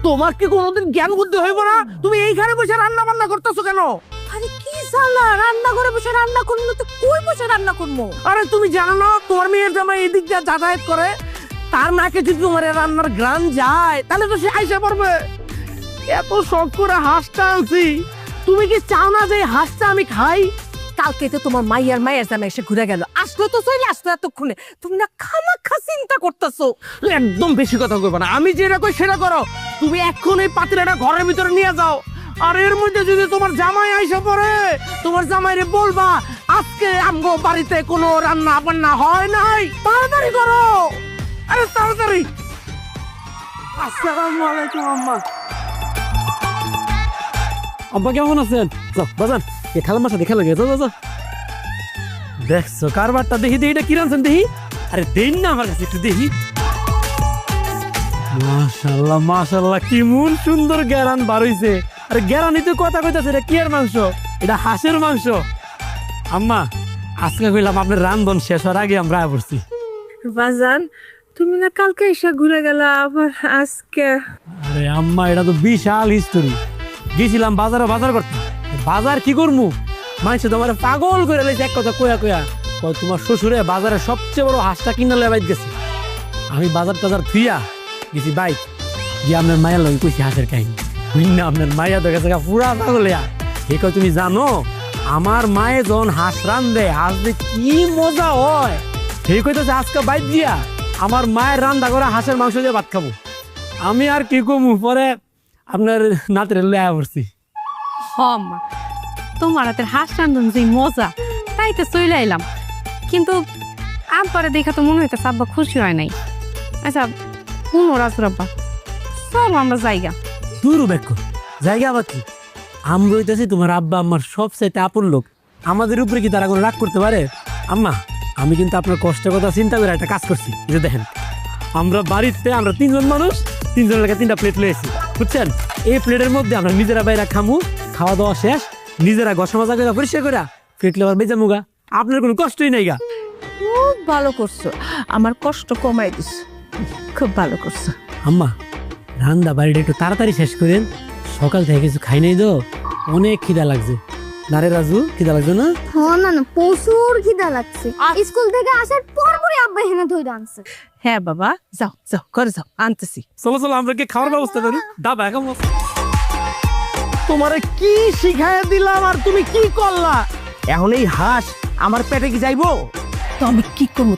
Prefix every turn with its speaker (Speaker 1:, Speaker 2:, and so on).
Speaker 1: তোমার কি কোনোদিন জ্ঞান বুদ্ধি হইব না? তুমি এইখানে বসে রান্না বান্না করতেছো কেন?
Speaker 2: আরে কি জ্বালা, রান্না ঘরে বসে রান্না করবো না তো কই বসে রান্না করবো?
Speaker 1: আরে তুমি জানো না তোমার মেয়ের জামাই এদিক দিয়ে যাতায়াত করে, তার নাকে যদি তোমার এই রান্নার গ্রান যায় তাহলে তো সে আইসা পড়বে। এত শখ করে হাঁসটা আনছি, তুমি কি চাও না যে এই হাঁসটা আমি খাই?
Speaker 2: কালকে তো তোমার মাইয়ার জামাই এসে ঘুরে গেল, আসলো তো চলে আসলো এতক্ষণে, তুমি না খামাখা চিন্তা করতেছো।
Speaker 1: একদম বেশি কথা কইবা না, আমি যেটা কই সেটা করো। তুমি এখন এই পাতিলাটা ঘরের ভিতরে নিয়ে যাও, আর এর মধ্যে যদি তোমার জামাই আইসা পড়ে, তোমার জামাইরে বলবা আজকে আমগো বাড়িতে কোনো রান্না বান্না হয় নাই। তাড়াতাড়ি করো, আরে তাড়াতাড়ি। আসসালামু আলাইকুম আম্মা।
Speaker 3: আব্বা কেমন আছেন? বাজান এ খালাম্মার সাথে খেলা গেছে। দেখছো কারবারটা, দেখি এটা কি রানছেন দেখি। আরে দেন না আমার কাছে একটু দেখি। মাশাআল্লাহ মাশাআল্লাহ, কি মন সুন্দর গ্যারান বার হইছে। আরে গ্যারানি তো কথা কইতাছে, এটা কি এর মাংস? এটা হাঁসের মাংস। আম্মা আজকে কইলাম আপনার রান্ধন শেষ হওয়ার আগে আমরা আয়া পড়ছি।
Speaker 2: বাজান তুমি না কালকে এসে ঘুরে গেল, আবার আজকে?
Speaker 3: আরে আম্মা এটা তো বিশাল হিস্টোরি। গেছিলাম বাজারে বাজার করতে, বাজার কি করমু, মানুষ তোমার পাগল করে লাইছে এক কথা কয়া কয়া। কয় তোমার শ্বশুরে বাজারে সবচেয়ে বড় হাঁসটা কিনা লয়ে বাইত গেছে। আমি বাজার টাজার থুইয়া গেছি বাইক গিয়ে আপনার মায়ের লগে কইছি হাঁসের কাহিনী। না আপনার মাইয়া তো গেছে পুরা পাগলিয়া। এ কয় তুমি জানো আমার মায়ে যখন হাঁস রান্ধে, হাঁস দিয়ে কি মজা হয়। সেই কইতেছে আজকে বাইক দিয়া আমার মায়ের রান্না করে হাঁসের মাংস দিয়ে ভাত খাবো। আমি আর কি কমু, পরে আপনার নাতের লয়া পড়ছি।
Speaker 4: মা তোমার হাতের হাঁস রান্ধন যে মজা, তাই তো চলে আইলাম। কিন্তু আব্বারে দেখা তো মনে হইতেছে আব্বা খুশি হয় নাই। আচ্ছা শুনো রাজুর আব্বা, চলো আমরা জায়গা
Speaker 3: দূর ব্যাক জায়গা আবার কি, আমরা হইতেছি তোমার আব্বা আম্মার সবচাইতে আপন লোক। আমাদের উপরে কি তারা কোনো রাগ করতে পারে? আম্মা আমি কিন্তু আপনার কষ্টের কথা চিন্তা করে একটা কাজ করছি। এই যে দেখেন, আমরা বাড়িতে আমরা তিনজন মানুষ, তিনজনের লেগে 3টা প্লেট লয়েছি, বুঝছেন? এই প্লেটের মধ্যে আমরা নিজেরা বাইরে খামু, খাওয়া দাওয়া শেষ নিজেরা ঘষা মাজা করে পরিষ্কার করে প্লেট লেবার বেজা মুগা। আপনার কোনো কষ্টই নাই গা।
Speaker 2: খুব ভালো করছো, আমার কষ্ট কমাই দিস, খুব ভালো করছো।
Speaker 3: আম্মা রান্না বাড়িটা একটু তাড়াতাড়ি শেষ করেন, সকাল থেকে কিছু খাই নাই তো, অনেক খিদা লাগছে। না রে রাজু, খিদা লাগছে না?
Speaker 5: হ্যাঁ না না, প্রচুর খিদা লাগছে। স্কুল থেকে আসার পরই আব্বা হেনা ধইরা আনছে।
Speaker 2: হ্যাঁ বাবা, যাও যাও করে যাও, আনতেছি।
Speaker 3: চলো চলো আমরা কি খাওয়ার ব্যবস্থা করি। দাবা এখন
Speaker 1: তোমারে কি শিখাইয়া দিলাম আর তুমি কি করলা? এখন এই হাঁস আমার পেটে কি যাইবো?
Speaker 2: তো আমি কি করবো,